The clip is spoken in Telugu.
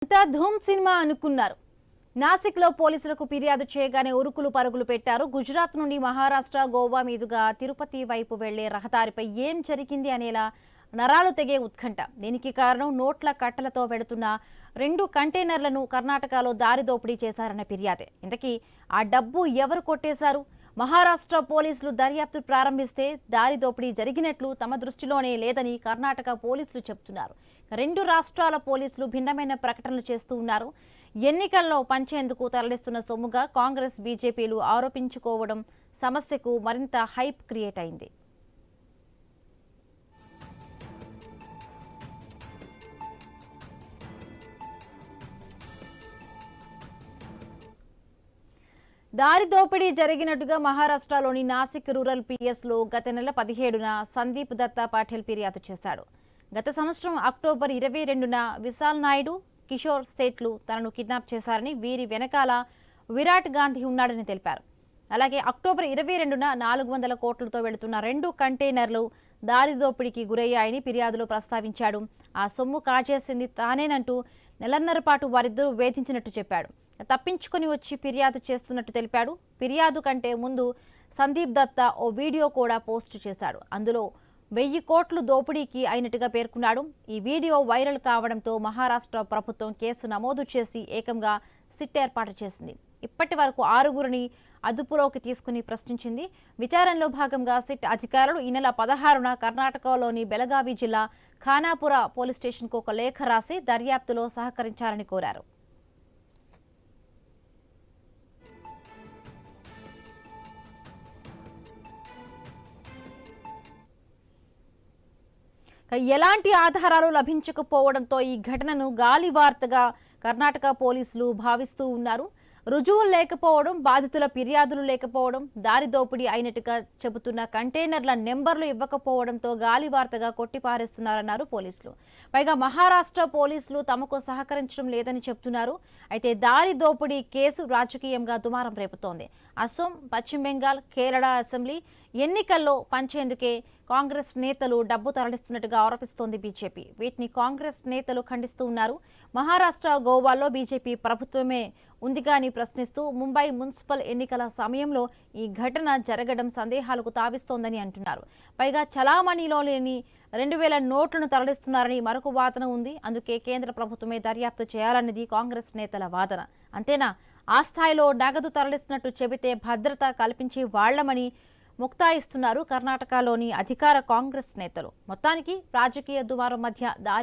అంతా ధూమ్ సినిమా అనుకున్నారు. నాసిక్లో పోలీసులకు ఫిర్యాదు చేయగానే ఉరుకులు పరుగులు పెట్టారు. గుజరాత్ నుండి మహారాష్ట్ర, గోవా మీదుగా తిరుపతి వైపు వెళ్లే రహదారిపై ఏం జరిగింది అనేలా నరాలు తెగే ఉత్కంఠ. దీనికి కారణం నోట్ల కట్టలతో వెడుతున్న 2 కంటైనర్లను కర్ణాటకలో దారి దోపిడీ చేశారన్న ఫిర్యాదే. ఇంతకీ ఆ డబ్బు ఎవరు కొట్టేశారు? మహారాష్ట్ర పోలీసులు దర్యాప్తు ప్రారంభిస్తే దారి దోపిడీ జరిగినట్లు తమ దృష్టిలోనే లేదని కర్ణాటక పోలీసులు చెబుతున్నారు. 2 రాష్ట్రాల పోలీసులు భిన్నమైన ప్రకటనలు చేస్తూ ఉన్నారు. ఎన్నికల్లో పంచేందుకు తరలిస్తున్న సొమ్ముగా కాంగ్రెస్, బీజేపీలు ఆరోపించుకోవడం సమస్యకు మరింత హైప్ క్రియేట్ అయింది. దారి దోపిడీ జరిగినట్టుగా మహారాష్ట్రలోని నాసిక్ రూరల్ పిఎస్లో గత నెల 17న సందీప్ దత్తా పాటిల్ ఫిర్యాదు చేశాడు. గత సంవత్సరం అక్టోబర్ 22న విశాల్ నాయుడు, కిషోర్ సేట్లు తనను కిడ్నాప్ చేశారని, వీరి వెనకాల విరాట్ గాంధీ ఉన్నాడని తెలిపారు. అలాగే అక్టోబర్ 22న 400 కోట్లతో వెళుతున్న 2 కంటైనర్లు దారి దోపిడీకి గురయ్యాయని ఫిర్యాదులో ప్రస్తావించాడు. ఆ సొమ్ము కాజేసింది తానేనంటూ నెలన్నర పాటు వారిద్దరూ వేధించినట్టు చెప్పాడు. తప్పించుకుని వచ్చి ఫిర్యాదు చేస్తున్నట్టు తెలిపాడు. ఫిర్యాదు కంటే ముందు సందీప్ దత్తా ఓ వీడియో కూడా పోస్టు చేశాడు. అందులో 1000 కోట్లు దోపిడీకి అయినట్టుగా పేర్కొన్నాడు. ఈ వీడియో వైరల్ కావడంతో మహారాష్ట్ర ప్రభుత్వం కేసు నమోదు చేసి ఏకంగా సిట్ ఏర్పాటు చేసింది. ఇప్పటి వరకు 6గురిని అదుపులోకి తీసుకుని ప్రశ్నించింది. విచారణలో భాగంగా సిట్ అధికారులు ఈ నెల 16న కర్ణాటకలోని బెళగావి జిల్లా ఖానాపుర పోలీస్ స్టేషన్కు ఒక లేఖ రాసి దర్యాప్తులో సహకరించాలని కోరారు. ఎలాంటి ఆధారాలు లభించకపోవడంతో ఈ ఘటనను గాలి వార్తగా కర్ణాటక పోలీసులు భావిస్తూ ఉన్నారు. రుజువులు లేకపోవడం, బాధితుల ఫిర్యాదులు లేకపోవడం, దారి దోపిడీ అయినట్టుగా చెబుతున్న కంటైనర్ల నెంబర్లు ఇవ్వకపోవడంతో గాలి వార్తగా కొట్టిపారేస్తున్నారన్నారు పోలీసులు. పైగా మహారాష్ట్ర పోలీసులు తమకు సహకరించడం లేదని చెబుతున్నారు. అయితే దారి దోపిడీ కేసు రాజకీయంగా దుమారం రేపుతోంది. అసోం, పశ్చిమ బెంగాల్, కేరళ అసెంబ్లీ ఎన్నికల్లో పంచేందుకే కాంగ్రెస్ నేతలు డబ్బు తరలిస్తున్నట్టుగా ఆరోపిస్తోంది బీజేపీ. వీటిని కాంగ్రెస్ నేతలు ఖండిస్తూ ఉన్నారు. మహారాష్ట్ర, గోవాలో బీజేపీ ప్రభుత్వమే ఉందిగా అని ప్రశ్నిస్తూ ముంబై మున్సిపల్ ఎన్నికల సమయంలో ఈ ఘటన జరగడం సందేహాలకు తావిస్తోందని అంటున్నారు. పైగా చలామణిలో లేని 2000 నోట్లను తరలిస్తున్నారని మరొక వాదన ఉంది. అందుకే కేంద్ర ప్రభుత్వమే దర్యాప్తు చేయాలన్నది కాంగ్రెస్ నేతల వాదన. అంతేనా, ఆ స్థాయిలో నగదు తరలిస్తున్నట్టు చెబితే భద్రత కల్పించే వాళ్లమని ముక్తాయిస్తున్నారు కర్ణాటకలోని అధికార కాంగ్రెస్ నేతలు. మొత్తానికి రాజకీయ దుమారం మధ్య దారి